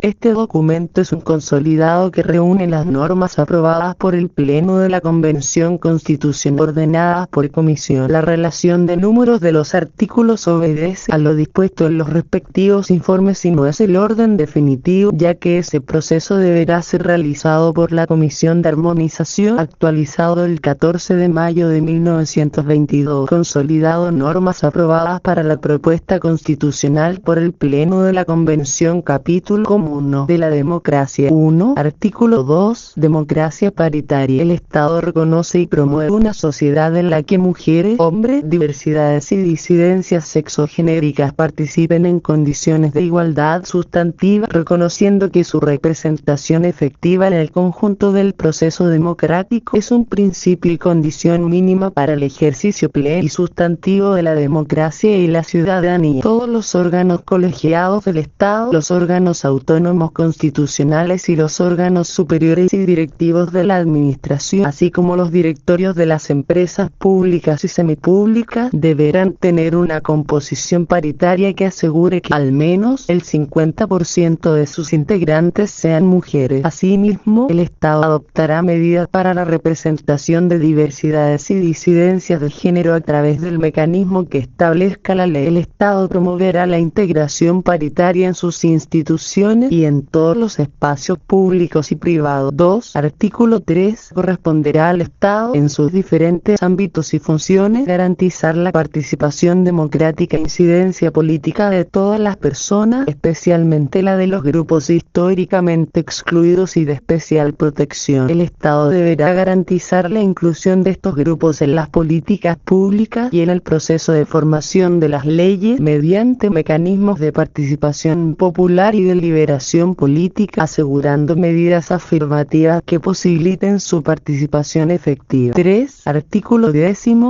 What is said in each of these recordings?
Este documento es un consolidado que reúne las normas aprobadas por el Pleno de la Convención Constitucional ordenadas por comisión. La relación de números de los artículos obedece a lo dispuesto en los respectivos informes y no es el orden definitivo, ya que ese proceso deberá ser realizado por la Comisión de Armonización, actualizado el 14 de mayo de 1922. Consolidado normas aprobadas para la propuesta constitucional por el Pleno de la Convención, capítulo 1 de la democracia. 1. Artículo 2. Democracia paritaria. El Estado reconoce y promueve una sociedad en la que mujeres, hombres, diversidades y disidencias sexogenéricas participen en condiciones de igualdad sustantiva, reconociendo que su representación efectiva en el conjunto del proceso democrático es un principio y condición mínima para el ejercicio pleno y sustantivo de la democracia y la ciudadanía. Todos los órganos colegiados del Estado, los órganos autónomos constitucionales y los órganos superiores y directivos de la administración, así como los directorios de las empresas públicas y semipúblicas, deberán tener una composición paritaria que asegure que al menos el 50% de sus integrantes sean mujeres. Asimismo, el Estado adoptará medidas para la representación de diversidades y disidencias de género a través del mecanismo que establezca la ley. El Estado promoverá la integración paritaria en sus instituciones y en todos los espacios públicos y privados. 2. Artículo 3. Corresponderá al Estado, en sus diferentes ámbitos y funciones, garantizar la participación democrática e incidencia política de todas las personas, especialmente la de los grupos históricamente excluidos y de especial protección. El Estado deberá garantizar la inclusión de estos grupos en las políticas públicas y en el proceso de formación de las leyes mediante mecanismos de participación popular y deliberación política, asegurando medidas afirmativas que posibiliten su participación efectiva. 3. Artículo 10.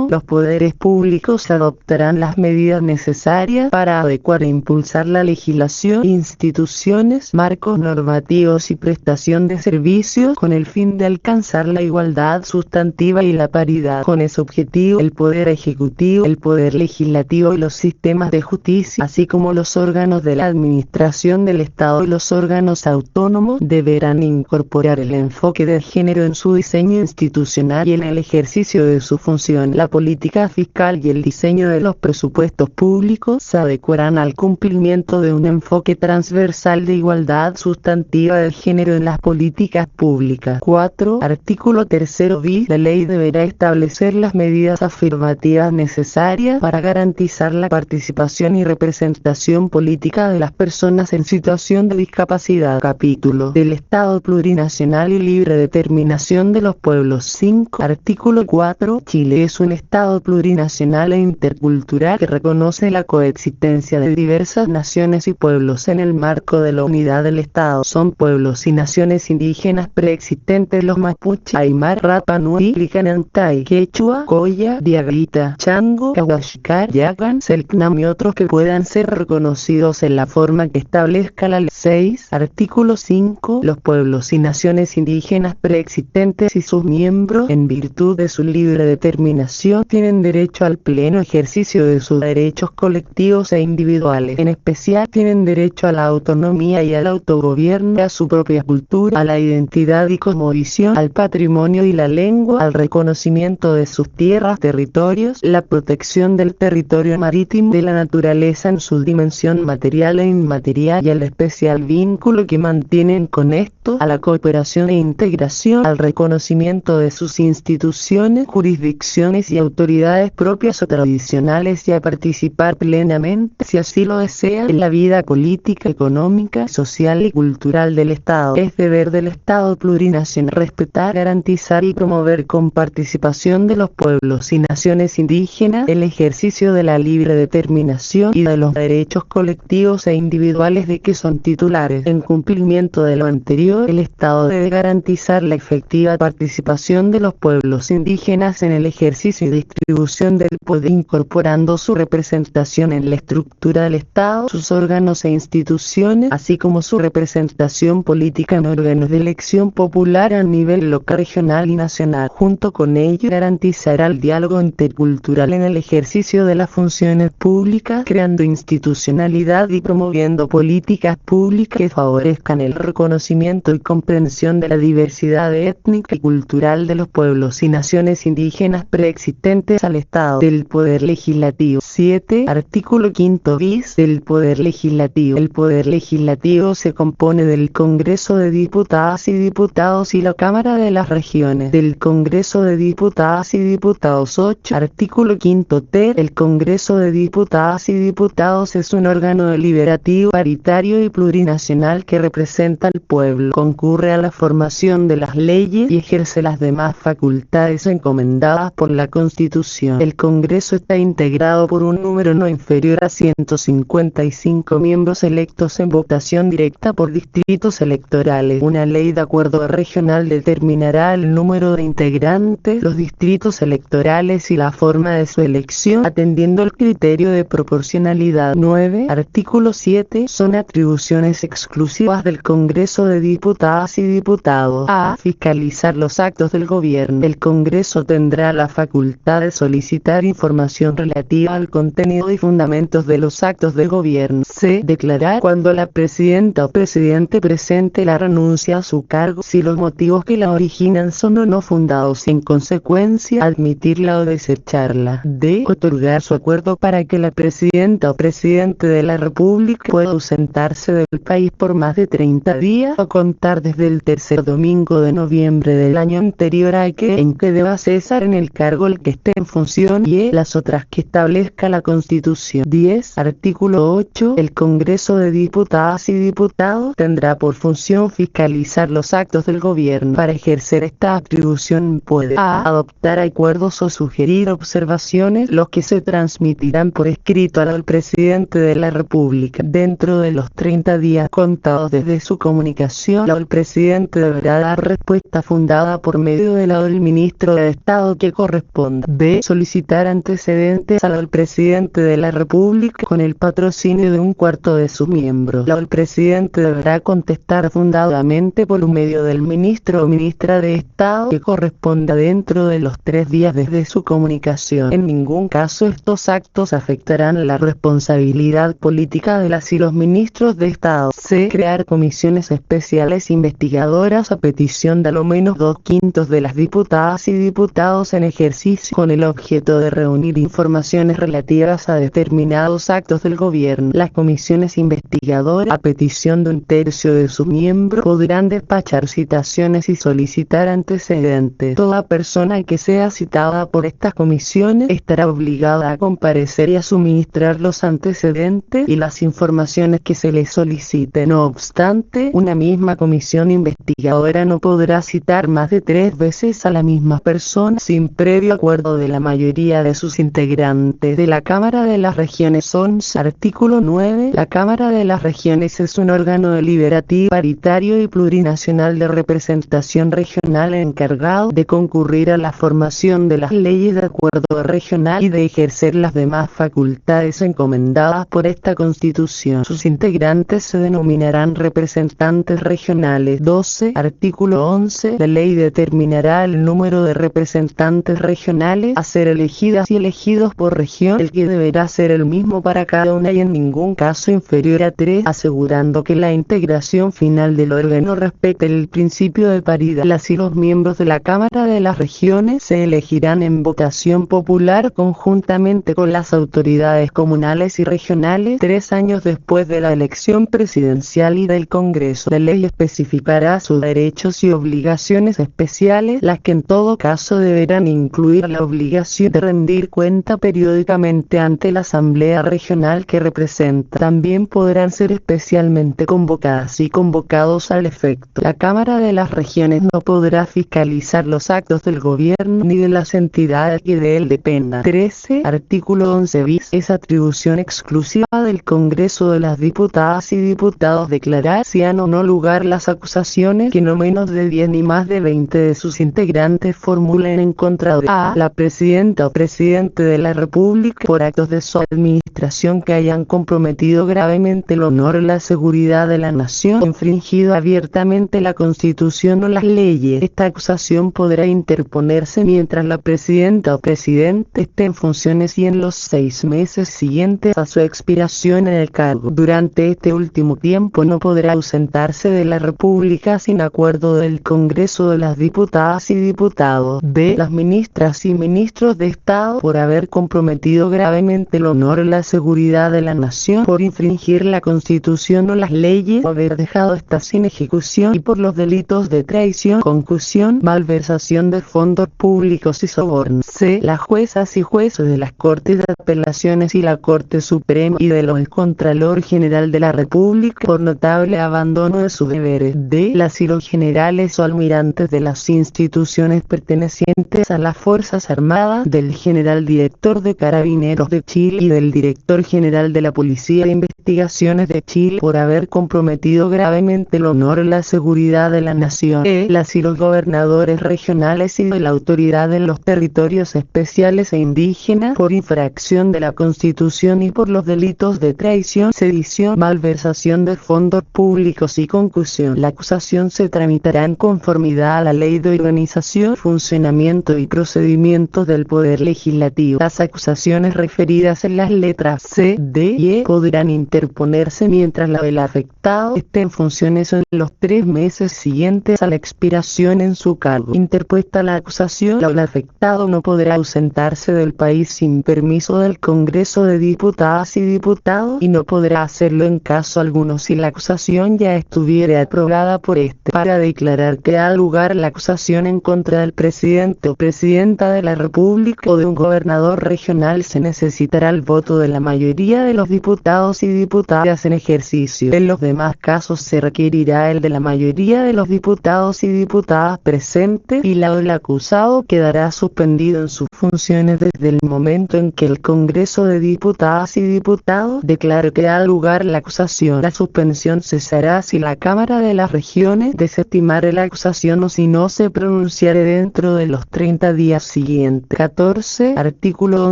Los poderes públicos adoptarán las medidas necesarias para adecuar e impulsar la legislación, instituciones, marcos normativos y prestación de servicios con el fin de alcanzar la igualdad sustantiva y la paridad. Con ese objetivo, el Poder Ejecutivo, el Poder Legislativo y los sistemas de justicia, así como los órganos de la administración del Estado y los órganos autónomos, deberán incorporar el enfoque de género en su diseño institucional y en el ejercicio de su función. La política fiscal y el diseño de los presupuestos públicos se adecuarán al cumplimiento de un enfoque transversal de igualdad sustantiva de género en las políticas públicas. 4. Artículo 3 bis. La ley deberá establecer las medidas afirmativas necesarias para garantizar la participación y representación política de las personas en situación de discapacidad. Capítulo del Estado plurinacional y libre determinación de los pueblos. 5. Artículo 4. Chile es un Estado plurinacional e intercultural que reconoce la coexistencia de diversas naciones y pueblos en el marco de la unidad del Estado. Son pueblos y naciones indígenas preexistentes los mapuche, aymar, rapa nui, licanantay, quechua, coya, diaguita, chango, cahuashcar, yagan, selknam y otros que puedan ser reconocidos en la forma que establezca la ley. 6. Artículo 5. Los pueblos y naciones indígenas preexistentes y sus miembros, en virtud de su libre determinación, tienen derecho al pleno ejercicio de sus derechos colectivos e individuales. En especial tienen derecho a la autonomía y al autogobierno, a su propia cultura, a la identidad y cosmovisión, al patrimonio y la lengua, al reconocimiento de sus tierras, territorios, la protección del territorio marítimo, de la naturaleza en su dimensión material e inmaterial y al especial vínculo que mantienen con esto, a la cooperación e integración, al reconocimiento de sus instituciones, jurisdicciones y autoridades propias o tradicionales y a participar plenamente, si así lo desean, en la vida política, económica, social y cultural del Estado. Es deber del Estado plurinacional respetar, garantizar y promover con participación de los pueblos y naciones indígenas el ejercicio de la libre determinación y de los derechos colectivos e individuales de que son titulares. En cumplimiento de lo anterior, el Estado debe garantizar la efectiva participación de los pueblos indígenas en el ejercicio y distribución del poder, incorporando su representación en la estructura del Estado, sus órganos e instituciones, así como su representación política en órganos de elección popular a nivel local, regional y nacional. Junto con ello, garantizará el diálogo intercultural en el ejercicio de las funciones públicas, creando institucionalidad y promoviendo políticas públicas República que favorezcan el reconocimiento y comprensión de la diversidad étnica y cultural de los pueblos y naciones indígenas preexistentes al Estado. Del Poder Legislativo. 7. Artículo 5 bis del Poder Legislativo. El Poder Legislativo se compone del Congreso de Diputadas y Diputados y la Cámara de las Regiones. Del Congreso de Diputadas y Diputados. 8. Artículo 5 ter. El Congreso de Diputadas y Diputados es un órgano deliberativo, paritario y plurinacional que representa al pueblo, concurre a la formación de las leyes y ejerce las demás facultades encomendadas por la Constitución. El Congreso está integrado por un número no inferior a 155 miembros electos en votación directa por distritos electorales. Una ley de acuerdo regional determinará el número de integrantes, los distritos electorales y la forma de su elección, atendiendo el criterio de proporcionalidad. 9. Artículo 7. Son atribuciones exclusivas del Congreso de Diputadas y Diputados. A. Fiscalizar los actos del gobierno. El Congreso tendrá la facultad de solicitar información relativa al contenido y fundamentos de los actos de gobierno. C. Declarar cuando la presidenta o presidente presente la renuncia a su cargo si los motivos que la originan son o no fundados y en consecuencia admitirla o desecharla. D. Otorgar su acuerdo para que la presidenta o presidente de la República pueda ausentarse del país por más de 30 días o contar desde el tercer domingo de noviembre del año anterior a en que deba cesar en el cargo el que esté en función y las otras que establezca la Constitución. 10. Artículo 8. El Congreso de Diputadas y Diputados tendrá por función fiscalizar los actos del gobierno. Para ejercer esta atribución puede a. Adoptar acuerdos o sugerir observaciones, los que se transmitirán por escrito al presidente de la República dentro de los 30 días contados desde su comunicación. El presidente deberá dar respuesta fundada por medio de la del ministro de Estado que corresponda. B. Solicitar antecedentes al presidente de la República con el patrocinio de un cuarto de sus miembros. El presidente deberá contestar fundadamente por medio del ministro o ministra de Estado que corresponda dentro de los 3 días desde su comunicación. En ningún caso estos actos afectarán la responsabilidad política de las y los ministros de Estado. C. Crear comisiones especiales investigadoras a petición de a lo menos 2/5 de las diputadas y diputados en ejercicio con el objeto de reunir informaciones relativas a determinados actos del gobierno. Las comisiones investigadoras, a petición de 1/3 de sus miembros, podrán despachar citaciones y solicitar antecedentes. Toda persona que sea citada por estas comisiones estará obligada a comparecer y a suministrar los antecedentes y las informaciones que se le soliciten. No obstante, una misma comisión investigadora no podrá citar más de 3 veces a la misma persona sin previo acuerdo de la mayoría de sus integrantes. De la Cámara de las Regiones. 11. Artículo 9. La Cámara de las Regiones es un órgano deliberativo, paritario y plurinacional de representación regional encargado de concurrir a la formación de las leyes de acuerdo regional y de ejercer las demás facultades encomendadas por esta Constitución. Sus integrantes se denominarán representantes regionales. 12. Artículo 11. La ley determinará el número de representantes regionales a ser elegidas y elegidos por región, el que deberá ser el mismo para cada una y en ningún caso inferior a 3, asegurando que la integración final del órgano respete el principio de paridad. Las y los miembros de la Cámara de las Regiones se elegirán en votación popular conjuntamente con las autoridades comunales y regionales 3 años después de la elección presidencial y del Congreso. La ley especificará sus derechos y obligaciones especiales, las que en todo caso deberán incluir la obligación de rendir cuenta periódicamente ante la Asamblea Regional que representa. También podrán ser especialmente convocadas y convocados al efecto. La Cámara de las Regiones no podrá fiscalizar los actos del gobierno ni de las entidades que de él dependan. 13. Artículo 11 bis. Es atribución exclusiva del Congreso de las Diputadas y Diputados declarar si han o no lugar las acusaciones que no menos de 10 ni más de 20 de sus integrantes formulen en contra de a. la presidenta o presidente de la República por actos de su administración que hayan comprometido gravemente el honor o la seguridad de la nación, infringido abiertamente la Constitución o las leyes. Esta acusación podrá interponerse mientras la presidenta o presidente esté en funciones y en los 6 meses siguientes a su expiración en el cargo. Durante este último último tiempo no podrá ausentarse de la República sin acuerdo del Congreso de las Diputadas y Diputados. B. Las ministras y ministros de Estado por haber comprometido gravemente el honor y la seguridad de la nación, por infringir la Constitución o las leyes, o haber dejado esta sin ejecución, y por los delitos de traición, concusión, malversación de fondos públicos y soborno. C. Las juezas y jueces de las Cortes de Apelaciones y la Corte Suprema y del Contralor General de la República por notable abandono de sus deberes. D. Las y los generales o almirantes de las instituciones pertenecientes a las Fuerzas Armadas, del General Director de Carabineros de Chile y del Director General de la Policía de Investigaciones de Chile por haber comprometido gravemente el honor y la seguridad de la nación. E. Las y los gobernadores regionales y de la autoridad en los territorios especiales e indígenas por infracción de la Constitución y por los delitos de traición, sedición, malversación de fondos públicos y concusión. La acusación se tramitará en conformidad a la Ley de Organización, Funcionamiento y Procedimientos del Poder Legislativo. Las acusaciones referidas en las letras C, D y E podrán interponerse mientras la del afectado esté en funciones en los 3 meses siguientes a la expiración en su cargo. Interpuesta la acusación, el afectado no podrá ausentarse del país sin permiso del Congreso de Diputadas y Diputados y no podrá hacerlo en caso alguno si la acusación ya estuviera aprobada por este. Para declarar que da lugar la acusación en contra del presidente o presidenta de la República o de un gobernador regional se necesitará el voto de la mayoría de los diputados y diputadas en ejercicio. En los demás casos se requerirá el de la mayoría de los diputados y diputadas presentes y la del acusado quedará suspendido en sus funciones desde el momento en que el Congreso de Diputadas y Diputados declare que da lugar la acusación. La suspensión cesará si la Cámara de las Regiones desestimare la acusación o si no se pronunciare dentro de los 30 días siguientes. 14. Artículo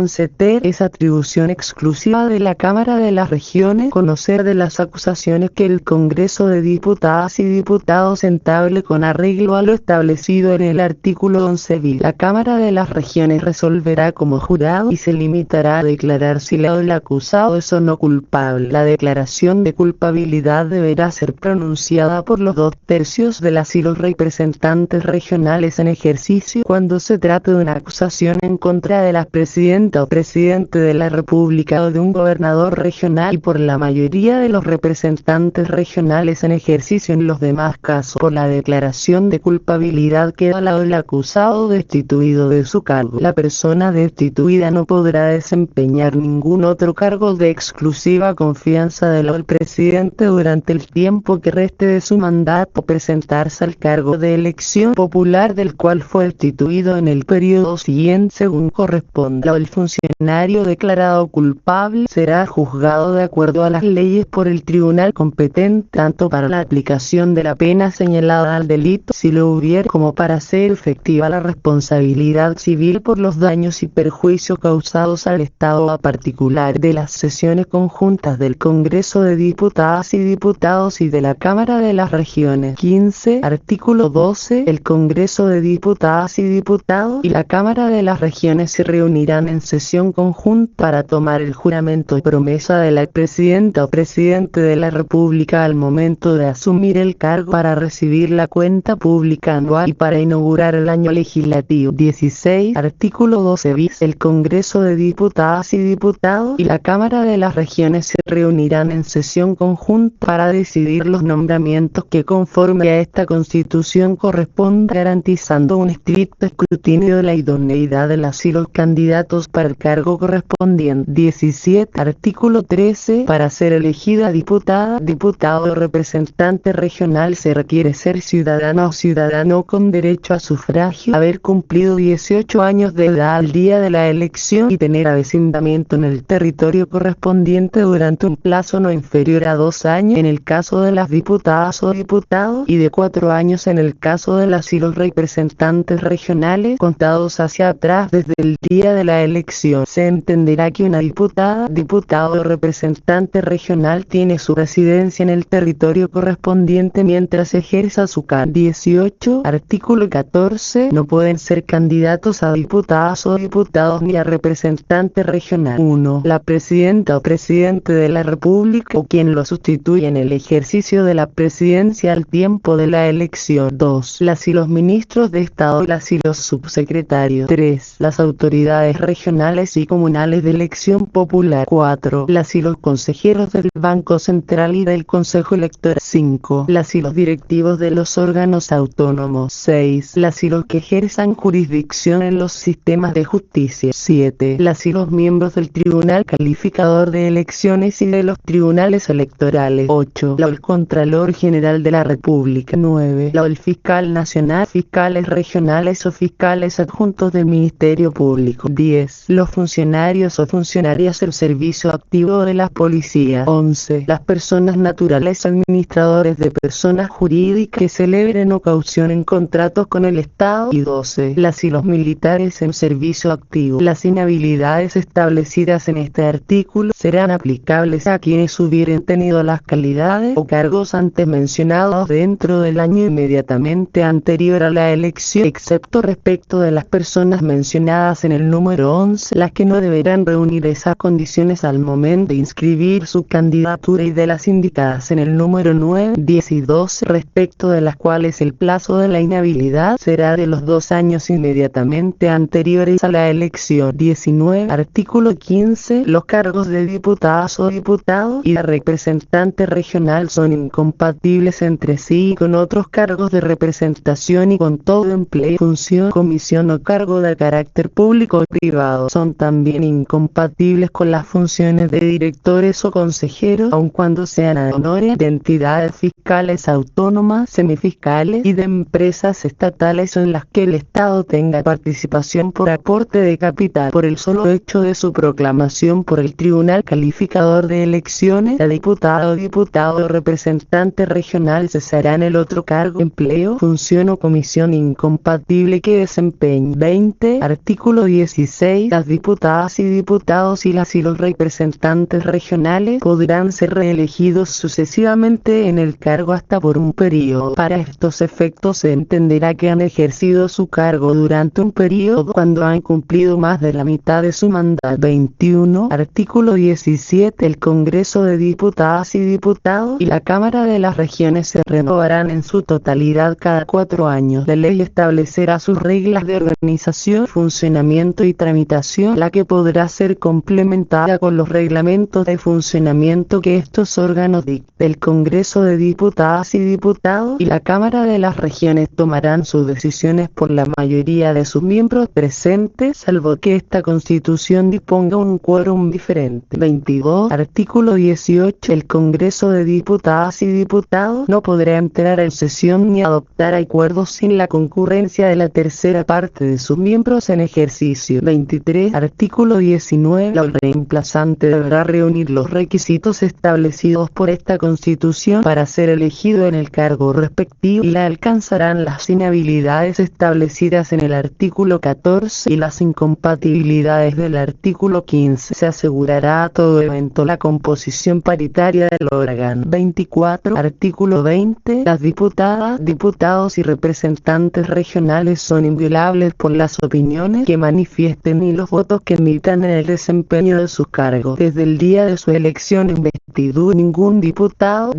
11t. Es atribución exclusiva de la Cámara de las Regiones conocer de las acusaciones que el Congreso de Diputadas y Diputados entable con arreglo a lo establecido en el artículo 11 bis. La Cámara de las Regiones resolverá como jurado y se limitará a declarar si el acusado es o no culpable. La declaración de culpabilidad deberá ser pronunciada por los 2/3 de las y los representantes regionales en ejercicio cuando se trate de una acusación en contra de la presidenta o presidente de la República o de un gobernador regional y por la mayoría de los representantes regionales en ejercicio. En los demás casos, por la declaración de culpabilidad queda el acusado destituido de su cargo. La persona destituida no podrá desempeñar ningún otro cargo de exclusiva confianza del presidente durante el tiempo que reste de su mandato, presentarse al cargo de elección popular del cual fue destituido en el periodo siguiente según corresponda. El funcionario declarado culpable será juzgado de acuerdo a las leyes por el tribunal competente tanto para la aplicación de la pena señalada al delito, si lo hubiera, como para hacer efectiva la responsabilidad civil por los daños y perjuicios causados al Estado o a particular. De las sesiones conjuntas del Congreso de Diputadas y Diputados y de la Cámara de las Regiones. 15. Artículo 12. El Congreso de Diputadas y Diputados y la Cámara de las Regiones se reunirán en sesión conjunta para tomar el juramento y promesa de la presidenta o presidente de la República al momento de asumir el cargo, para recibir la cuenta pública anual y para inaugurar el año legislativo. 16. Artículo 12 bis. El Congreso de Diputadas y Diputados y la Cámara de las Regiones se reunirán en sesión conjunta para decidir los nombramientos que conforme a esta Constitución corresponda, garantizando un estricto escrutinio de la idoneidad de las y los candidatos para el cargo correspondiente. 17. Artículo 13. Para ser elegida diputada, diputado o representante regional se requiere ser ciudadana o ciudadano con derecho a sufragio, haber cumplido 18 años de edad al día de la elección y tener avecindamiento en el territorio correspondiente durante un plazo no inferior a 2 años en el caso de las diputadas o diputados y de 4 años en el caso de las y los representantes regionales contados hacia atrás desde el día de la elección. Se entenderá que una diputada, diputado o representante regional tiene su residencia en el territorio correspondiente mientras ejerza su cargo. 18. Artículo 14. No pueden ser candidatos a diputadas o diputados ni a representantes regionales. 1. La presidenta o presidente de la República o quien quien lo sustituye en el ejercicio de la presidencia al tiempo de la elección. 2. Las y los ministros de Estado y las y los subsecretarios. 3. Las autoridades regionales y comunales de elección popular. 4. Las y los consejeros del Banco Central y del Consejo Electoral. 5. Las y los directivos de los órganos autónomos. 6. Las y los que ejerzan jurisdicción en los sistemas de justicia. 7. Las y los miembros del Tribunal Calificador de Elecciones y de los tribunales electorales. 8. El Contralor General de la República. 9. El Fiscal Nacional, fiscales regionales o fiscales adjuntos del Ministerio Público. 10. Los funcionarios o funcionarias del servicio activo de la policía. 11. Las personas naturales administradores de personas jurídicas que celebren o caucionen contratos con el Estado. Y 12. Las y los militares en servicio activo. Las inhabilidades establecidas en este artículo serán aplicables a quienes hubieren tenido las calidades o cargos antes mencionados dentro del año inmediatamente anterior a la elección, excepto respecto de las personas mencionadas en el número 11, las que no deberán reunir esas condiciones al momento de inscribir su candidatura, y de las indicadas en el número 9, 10 y 12, respecto de las cuales el plazo de la inhabilidad será de los 2 años inmediatamente anteriores a la elección. 19. Artículo 15. Los cargos de diputadas o diputado y de representante regional son incompatibles entre sí y con otros cargos de representación y con todo empleo, función, comisión o cargo de carácter público o privado. Son también incompatibles con las funciones de directores o consejeros, aun cuando sean ad honorem de entidades fiscales autónomas, semifiscales y de empresas estatales o en las que el Estado tenga participación por aporte de capital. Por el solo hecho de su proclamación por el Tribunal Calificador de Elecciones, la diputada o diputado o representante regional cesará en el otro cargo, empleo, función o comisión incompatible que desempeñe. 20. Artículo 16. Las diputadas y diputados y las y los representantes regionales podrán ser reelegidos sucesivamente en el cargo hasta por un periodo. Para estos efectos se entenderá que han ejercido su cargo durante un periodo cuando han cumplido más de la mitad de su mandato. 21. Artículo 17. El Congreso de Diputadas y Diputados y la Cámara de las Regiones se renovarán en su totalidad cada 4 años. La ley establecerá sus reglas de organización, funcionamiento y tramitación, la que podrá ser complementada con los reglamentos de funcionamiento que estos órganos dicten. El Congreso de Diputadas y Diputados y la Cámara de las Regiones tomarán sus decisiones por la mayoría de sus miembros presentes, salvo que esta Constitución disponga un quórum diferente. 22. Artículo 18. El Congreso de Diputadas y Diputados no podrá entrar en sesión ni adoptar acuerdos sin la concurrencia de la tercera parte de sus miembros en ejercicio. 23. Artículo 19. El reemplazante deberá reunir los requisitos establecidos por esta Constitución para ser elegido en el cargo respectivo, y la alcanzarán las inhabilidades establecidas en el artículo 14 y las incompatibilidades del artículo 15. Se asegurará a todo evento la composición paritaria del órgano. 24. Artículo 20. Las diputadas, diputados y representantes regionales son inviolables por las opiniones que manifiesten y los votos que emitan en el desempeño de sus cargos. Desde el día de su elección en investidura, ningún diputado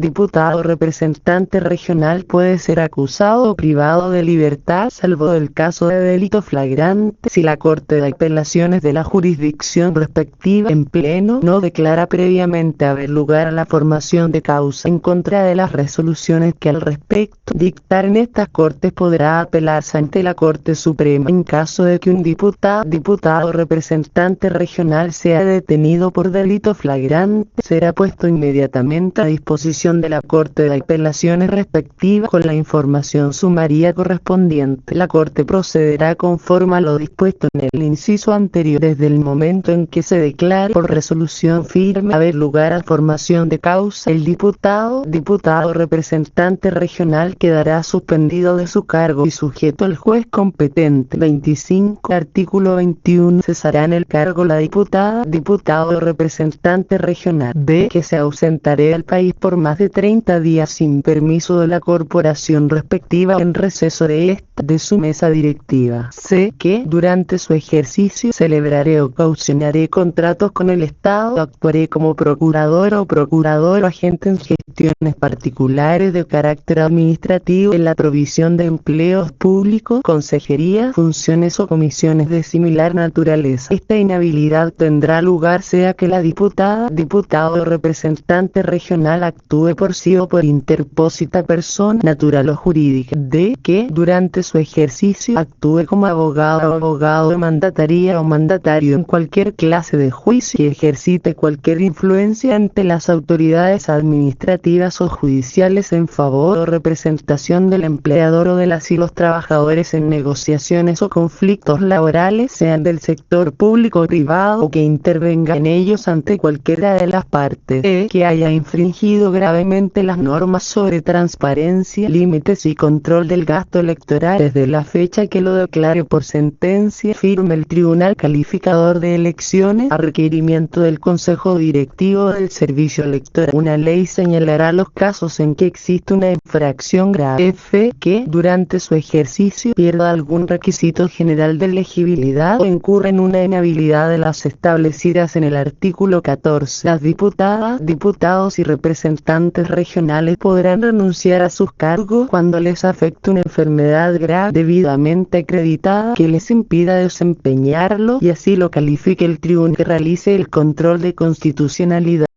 o representante regional puede ser acusado o privado de libertad, salvo el caso de delito flagrante, si la Corte de Apelaciones de la jurisdicción respectiva en pleno no declara previamente haber lugar a la formación de causa en contra de las resoluciones que al respecto dictaren estas Cortes. Podrá apelarse ante la Corte Suprema en caso de que un diputado o representante regional sea detenido por delito flagrante. Será puesto inmediatamente a disposición de la Corte de Apelaciones respectiva con la información sumaria correspondiente. La Corte procederá conforme a lo dispuesto en el inciso anterior desde el momento en que se declare por resolución firme haber lugar a formación de causa. El diputado o representante regional quedará suspendido de su cargo y sujeto al juez competente. 25. Artículo 21. Cesará en el cargo la diputado o representante regional b. que se ausentará del país por más de 30 días sin permiso de la corporación respectiva en receso de su mesa directiva. C. que durante su ejercicio celebraré o caucionaré contratos con el Estado, actuaré como procurador o procurador o agente en gestiones particulares de carácter administrativo en la provisión de empleos públicos, consejerías, funciones o comisiones de similar naturaleza. Esta inhabilidad tendrá lugar sea que la diputada, diputado o representante regional actúe por sí o por interpósita persona natural o jurídica, d. que durante su ejercicio actúe como abogado o abogado, mandataria o mandatario en cualquier clase de juicio, que ejercite cualquier influencia ante las autoridades administrativas o judiciales en favor o representación del empleador o de las y los trabajadores en negociaciones o conflictos laborales, sean del sector público o privado, o que intervenga en ellos ante cualquiera de las partes, que haya infringido gravemente las normas sobre transparencia, límites y control del gasto electoral desde la fecha que lo declare por sentencia, firme el Tribunal Calificador de Elecciones a requerimiento del Consejo Directivo del Servicio Electoral. Una ley señalará los casos en que existe una infracción grave, f. que durante su ejercicio pierda algún requisito general de elegibilidad o incurra en una inhabilidad de las establecidas en el artículo 14. Las diputadas, diputados y representantes regionales podrán renunciar a sus cargos cuando les afecte una enfermedad grave debidamente acreditada que les impida desempeñarlo y así lo califique el tribunal que realice el control de constitucionalidad.